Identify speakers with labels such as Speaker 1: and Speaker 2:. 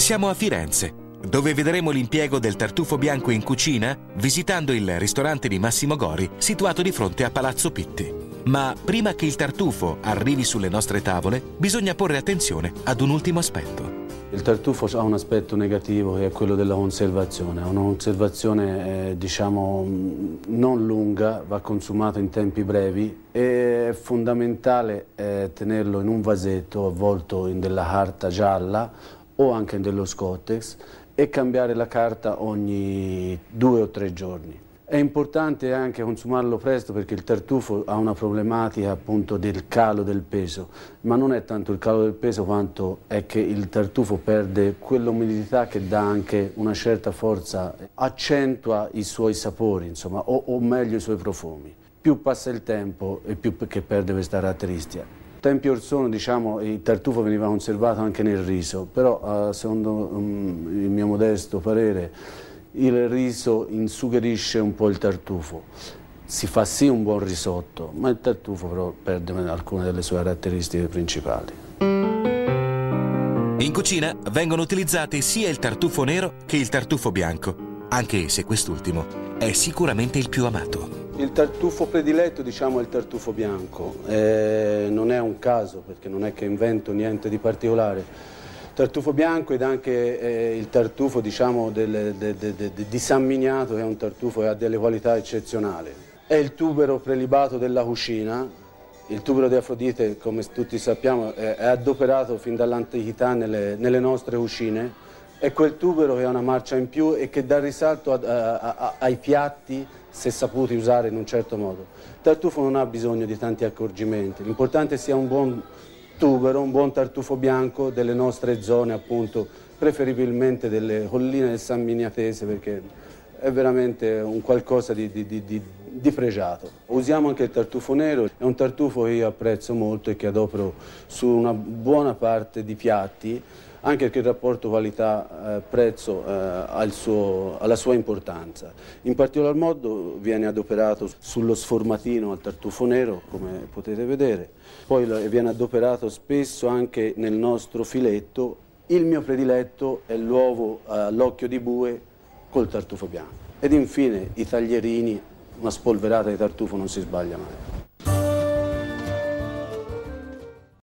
Speaker 1: Siamo a Firenze, dove vedremo l'impiego del tartufo bianco in cucina visitando il ristorante di Massimo Gori situato di fronte a Palazzo Pitti. Ma prima che il tartufo arrivi sulle nostre tavole, bisogna porre attenzione ad un ultimo aspetto.
Speaker 2: Il tartufo ha un aspetto negativo che è quello della conservazione. Una conservazione diciamo non lunga, va consumato in tempi brevi e è fondamentale tenerlo in un vasetto avvolto in della carta gialla o anche in dello Scottex e cambiare la carta ogni 2 o 3 giorni. È importante anche consumarlo presto perché il tartufo ha una problematica appunto del calo del peso, ma non è tanto il calo del peso quanto è che il tartufo perde quell'umidità che dà anche una certa forza, accentua i suoi sapori, insomma, o meglio i suoi profumi. Più passa il tempo e più che perde questa caratteristica. Tempi or sono, diciamo, il tartufo veniva conservato anche nel riso, però secondo il mio modesto parere il riso insugherisce un po' il tartufo. Si fa sì un buon risotto, ma il tartufo però perde alcune delle sue caratteristiche principali.
Speaker 1: In cucina vengono utilizzati sia il tartufo nero che il tartufo bianco, anche se quest'ultimo è sicuramente il più amato.
Speaker 2: Il tartufo prediletto, diciamo, è il tartufo bianco. Non è un caso, perché non è che invento niente di particolare. Tartufo bianco ed anche il tartufo, diciamo, di San Miniato, che è un tartufo che ha delle qualità eccezionali. È il tubero prelibato della cucina. Il tubero di Afrodite, come tutti sappiamo, è adoperato fin dall'antichità nelle nostre cucine. È quel tubero che ha una marcia in più e che dà risalto ai piatti se saputi usare in un certo modo. Il tartufo non ha bisogno di tanti accorgimenti, l'importante sia un buon tubero, un buon tartufo bianco delle nostre zone, appunto, preferibilmente delle colline del San Miniatese, perché è veramente un qualcosa di pregiato. Usiamo anche il tartufo nero, è un tartufo che io apprezzo molto e che adopero su una buona parte di piatti, anche perché il rapporto qualità-prezzo ha la sua importanza. In particolar modo viene adoperato sullo sformatino al tartufo nero, come potete vedere, poi viene adoperato spesso anche nel nostro filetto. Il mio prediletto è l'uovo all'occhio di bue col tartufo bianco. Ed infine i taglierini, una spolverata di tartufo non si sbaglia mai.